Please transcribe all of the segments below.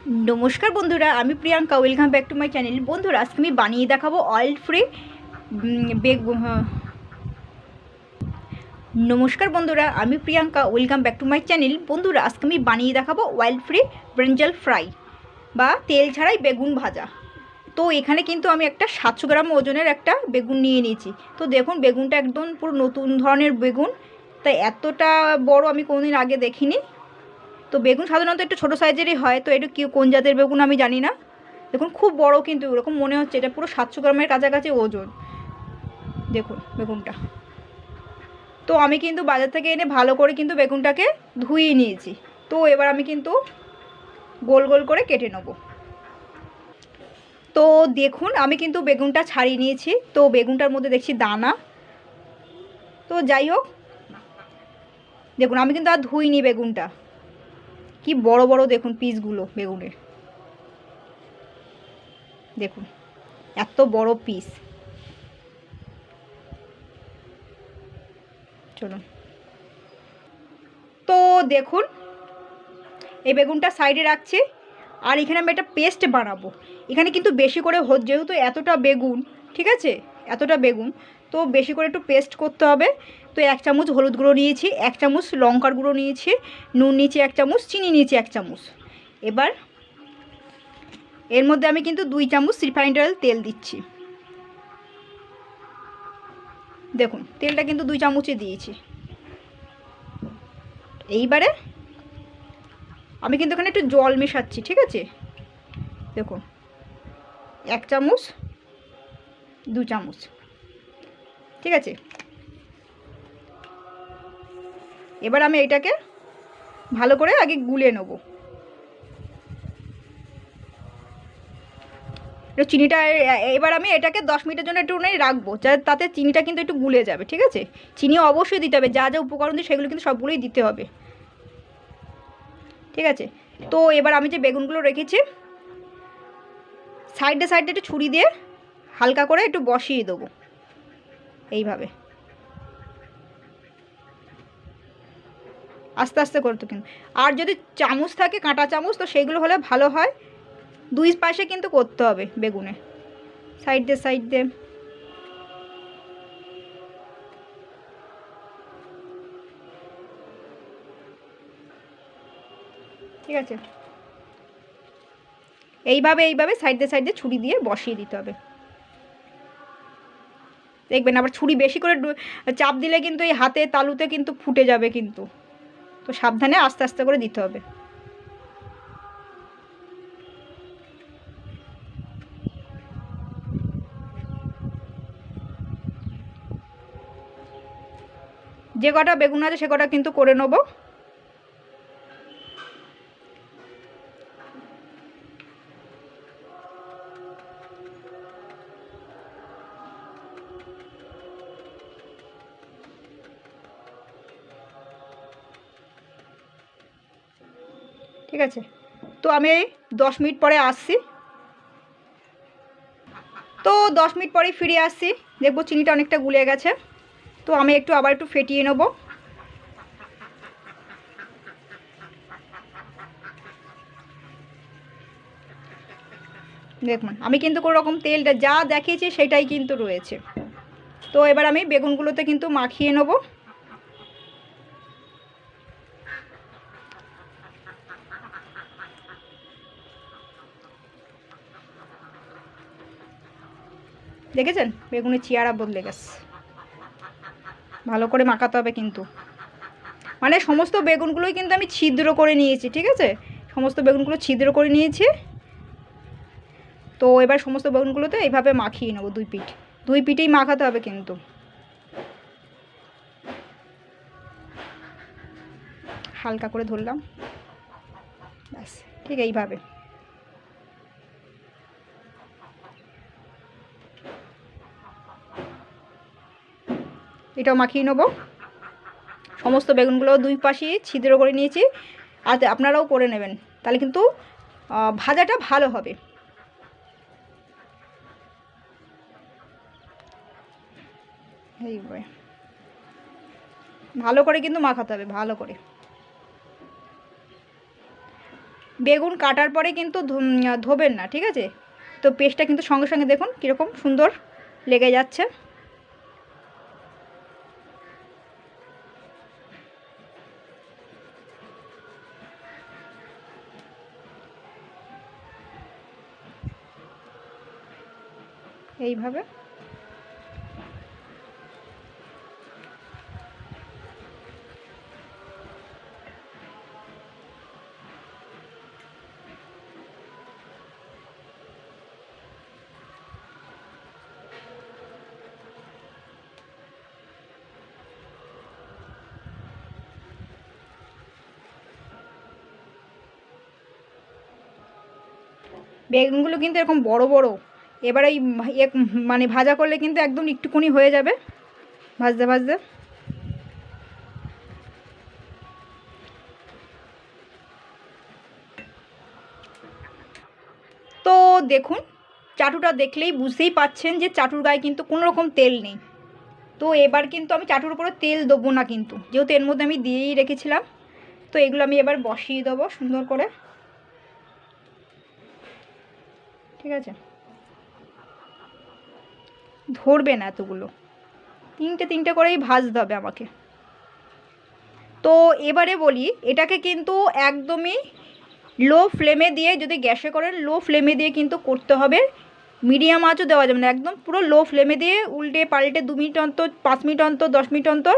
नमस्कार बंधुरा आमी Priyanka welcome back to my channel. बंधुरा आज के बानिए देखाबो ऑयल फ्री बेगुन। नमस्कार बंधुरा आमी Priyanka welcome back to my channel. बंधुरा आज के बानिए देखाबो ऑयल फ्री ब्रिंजल फ्राई बा तेल छाड़ाई बेगुन भाजा। तो एखाने किन्तु आमी एकटा 700 ग्राम ओजनेर एकटा बेगुन निये निয়েছি। तो देखुन बेगुनटा एकदम पुरो नतून धरनेर बेगुन, ताई एतटा बड़ो आमी कोनोदिन आगे देखिनी। तो बेगुन साधारणत एकटु छोटो साइजेरই হয়। तो এটা কোন জাতের বেগুন আমি জানি না। দেখুন খুব বড় কিন্তু এরকম মনে হচ্ছে এটা পুরো 700 গ্রামের কাছাকাছি ওজন। দেখুন বেগুনটা। তো আমি কিন্তু বাজার থেকে এনে ভালো করে কিন্তু বেগুনটাকে ধুইয়ে নিয়েছি। তো এবার আমি কিন্তু গোল গোল করে কেটে নেব। তো দেখুন আমি কিন্তু বেগুনটা ছাড়িয়ে নিয়েছি। তো বেগুনটার মধ্যে দেখছি দানা। তো যাই হোক দেখুন আমি কিন্তু আর ধুইনি বেগুনটা। কি বড় বড় দেখুন পিসগুলো বেগুনের, দেখুন এত বড় পিস। চলুন তো দেখুন এই বেগুনটা সাইডে রাখছি। আর এখানে আমি একটা পেস্ট বানাবো। এখানে কিন্তু বেশি করে যেহেতু এতটা বেগুন, ঠিক আছে, এতটা বেগুন তো বেশি করে একটু পেস্ট করতে হবে। তো 1 চামচ হলুদ গুঁড়ো নিয়েছি, 1 চামচ লঙ্কার গুঁড়ো নিয়েছি, নুন নিয়েছি 1 চামচ, চিনি নিয়েছি 1 চামচ। এবার এর মধ্যে আমি কিন্তু 2 চামচ রিফাইন্ড অয়েল তেল দিচ্ছি। দেখুন তেলটা কিন্তু 2 চামচই দিয়েছি। এইবারে আমি কিন্তু এখানে একটু জল মেশাচ্ছি, ঠিক আছে। দেখুন 1 চামচ 2 চামচ, ঠিক আছে। এবার আমি এটাকে ভালো করে আগে গুলে নেব। চিনিটা এবার আমি এটাকে 10 মিনিটের জন্য একটু রাখবো, তাতে চিনিটা কিন্তু একটু গুলে যাবে, ঠিক আছে। চিনি অবশ্যই দিতে হবে, যা যা উপকরণ দিই সেগুলো কিন্তু সবগুলোই দিতে হবে, ঠিক আছে। তো এবার আমি যে বেগুনগুলো রেখেছি সাইডে সাইডে একটু ছুরি দিয়ে হালকা করে একটু বসিয়ে দেবো এইভাবে, আস্তে আস্তে করতে কিন্তু। আর যদি চামচ থাকে কাঁটা চামচ তো সেগুলো হলে ভালো হয়। 2 পাশে কিন্তু করতে হবে বেগুনে, সাইড দিয়ে সাইড দিয়ে। ঠিক আছে, এইভাবে এইভাবে সাইড দিয়ে ছুরি দিয়ে বসিয়ে দিতে হবে। দেখবেন আবার ছুরি বেশি করে চাপ দিলে কিন্তু এই হাতে তালুতে কিন্তু ফুটে যাবে কিন্তু। তো সাবধানে আস্তে আস্তে করে দিতে হবে। যে কটা বেগুন আছে সে কটা কিন্তু করে নেব। ঠিক আছে, তো আমি 10 মিনিট পরে আসছি। তো 10 মিনিট পরেই ফিরে আসছি, দেখবো চিনিটা অনেকটা গুলে গেছে। তো আমি আবার একটু ফেটিয়ে নেব। দেখুন আমি কিন্তু কোনো রকম তেলটা যা দেখিয়েছি সেটাই কিন্তু রয়েছে। তো এবার আমি বেগুনগুলোতে কিন্তু মাখিয়ে নেব। দেখেছেন বেগুনের চেহারা বদলে গেছে। ভালো করে মাখাতে হবে কিন্তু, মানে সমস্ত বেগুনগুলোই কিন্তু আমি ছিদ্র করে নিয়েছি, ঠিক আছে। সমস্ত বেগুনগুলো ছিদ্র করে নিয়েছি। তো এবার সমস্ত বেগুনগুলোতে এইভাবে মাখিয়ে নেব। 2 পিঠেই মাখাতে হবে কিন্তু। হালকা করে ধরলাম, ব্যাস ঠিক এইভাবে। এটাও মাখিয়ে নেব। সমস্ত বেগুনগুলো 2 পাশেই ছিদ্র করে নিয়েছি। আর আপনারাও করে নেবেন, তাহলে কিন্তু ভাজাটা ভালো হবে। এইভাবে ভালো করে কিন্তু মাখাতে হবে, ভালো করে। বেগুন কাটার পরে কিন্তু ধোবেন না, ঠিক আছে? তো পেস্টটা কিন্তু সঙ্গে সঙ্গে দেখুন কীরকম সুন্দর লেগে যাচ্ছে। এইভাবে বেগুনগুলো কিন্তু এরকম বড় বড়। এবার এই মানে ভাজা করলে কিন্তু একদম একটুকুনি হয়ে যাবে ভাজতে ভাজতে। তো দেখুন চাটুটা দেখলেই বুঝতেই পাচ্ছেন যে চাটুর গায়ে কিন্তু কোনো রকম তেল নেই। তো এবার কিন্তু আমি চাটুর উপরে তেল দেবো না কিন্তু, যেহেতু এর মধ্যে আমি দিয়েই রেখেছিলাম। তো এগুলো আমি এবার বসিয়ে দেবো সুন্দর করে, ঠিক আছে? ধরবে না এতগুলো, তিনটে তিনটে করেই ভাজতে হবে আমাকে। তো এবারে বলি, এটাকে কিন্তু একদমই লো ফ্লেমে দিয়ে, যদি গ্যাসে করেন লো ফ্লেমে দিয়ে কিন্তু করতে হবে, মিডিয়াম আঁচও দেওয়া যাবে না, একদম পুরো লো ফ্লেমে দিয়ে উল্টে পাল্টে 2 মিনিট অন্তর, 5 মিনিট অন্তর, 10 মিনিট অন্তর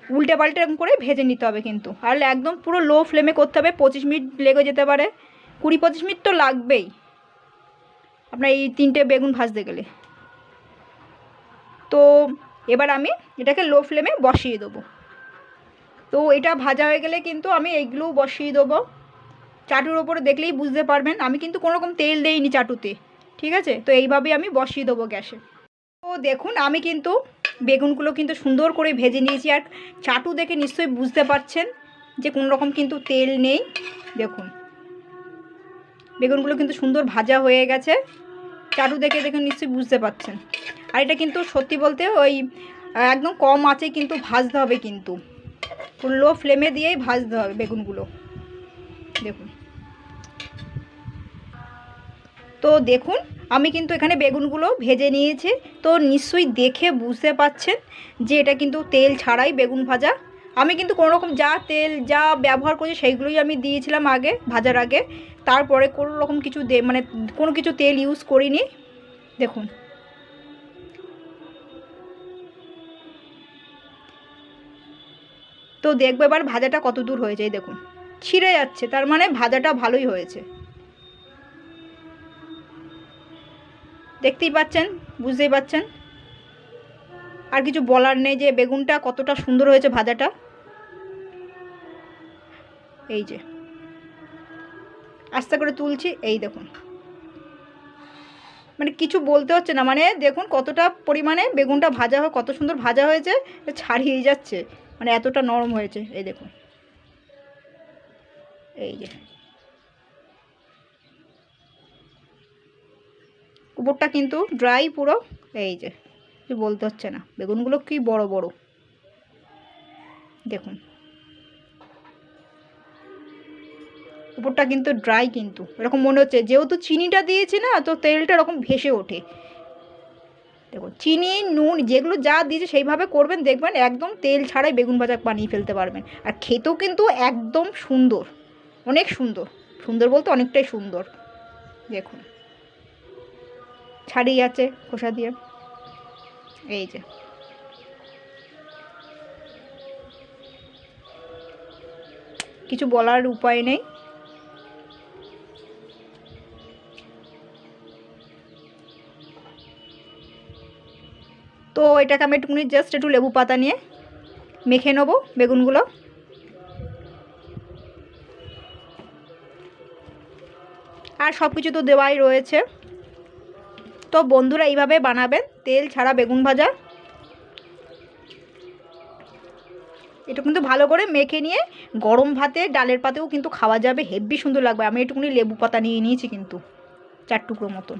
উল্টে পাল্টে এরকম করে ভেজে নিতে হবে কিন্তু। আর একদম পুরো লো ফ্লেমে করতে হবে, 25 মিনিট লেগে যেতে পারে, 20-25 মিনিট তো লাগবেই আপনার এই 3টে বেগুন ভাজতে গেলে। তো এবার আমি এটাকে লো ফ্লেমে বসিয়ে দেবো। তো এটা ভাজা হয়ে গেলে কিন্তু আমি এইগুলোও বসিয়ে দেবো। চাটুর ওপরে দেখলেই বুঝতে পারবেন আমি কিন্তু কোনো রকম তেল দেইনি চাটুতে, ঠিক আছে? তো এইভাবেই আমি বসিয়ে দেবো গ্যাসে। তো দেখুন আমি কিন্তু বেগুনগুলো কিন্তু সুন্দর করে ভেজে নিয়েছি, আর চাটু দেখে নিশ্চয়ই বুঝতে পারছেন যে কোনো রকম কিন্তু তেল নেই। দেখুন বেগুনগুলো কিন্তু সুন্দর ভাজা হয়ে গেছে, চাটু দেখে দেখে নিশ্চয়ই বুঝতে পারছেন। আর এটা কিন্তু সত্যি বলতে ওই একদম কম আঁচে কিন্তু ভাজতে হবে, কিন্তু লো ফ্লেমে দিয়েই ভাজতে হবে বেগুনগুলো। দেখুন, তো দেখুন আমি কিন্তু এখানে বেগুনগুলো ভেজে নিয়েছি। তো নিশ্চয়ই দেখে বুঝতে পাচ্ছেন যে এটা কিন্তু তেল ছাড়াই বেগুন ভাজা। আমি কিন্তু কোনো রকম যা তেল যা ব্যবহার করছি সেইগুলোই আমি দিয়েছিলাম আগে ভাজার আগে, তারপরে কোনো রকম কিছু মানে কোনো কিছু তেল ইউজ করিনি। দেখুন তো দেখবো এবার ভাজাটা কত দূর হয়েছে। দেখুন ছিঁড়ে যাচ্ছে, তার মানে ভাজাটা ভালোই হয়েছে। দেখতেই পাচ্ছেন, বুঝতেই পাচ্ছেন, আর কিছু বলার নেই যে বেগুনটা কতটা সুন্দর হয়েছে ভাজাটা। এই যে আস্তে করে তুলছি, এই দেখুন, মানে কিছু বলতে হচ্ছে না, মানে দেখুন কতটা পরিমাণে বেগুনটা ভাজা হয়, কত সুন্দর ভাজা হয়েছে, ছাড়িয়ে যাচ্ছে, মানে এতটা নরম হয়েছে। এই দেখুন, এই যে উপরটা কিন্তু ড্রাই পুরো। এই যে কিছু বলতে হচ্ছে না, বেগুনগুলো কি বড় বড় দেখুন, উপরটা কিন্তু ড্রাই, কিন্তু এরকম মনে হচ্ছে যেহেতু চিনিটা দিয়েছি না, তো তেলটা এরকম ভেসে ওঠে। দেখুন চিনি নুন যেগুলো যা দিয়েছে সেইভাবে করবেন, দেখবেন একদম তেল ছাড়াই বেগুন ভাজা বানিয়ে ফেলতে পারবেন। আর খেতেও কিন্তু একদম সুন্দর, অনেক সুন্দর, সুন্দর বলতে অনেকটাই সুন্দর। দেখুন ছাড়িয়ে আছে খোসা দিয়ে। এই যে কিছু বলার উপায় নেই। তো এটাকে আমি একটুখানি জাস্ট একটু লেবু পাতা নিয়ে মেখে নেবো বেগুনগুলো। আর সব কিছু তো দেওয়াই রয়েছে। তো বন্ধুরা এইভাবে বানাবেন তেল ছাড়া বেগুন ভাজা। এটা কিন্তু ভালো করে মেখে নিয়ে গরম ভাতে ডালের পাতেও কিন্তু খাওয়া যাবে, হেব্বি সুন্দর লাগবে। আমি একটুখানি লেবু পাতা নিয়ে নিয়েছি কিন্তু 4 টুকরো মতন।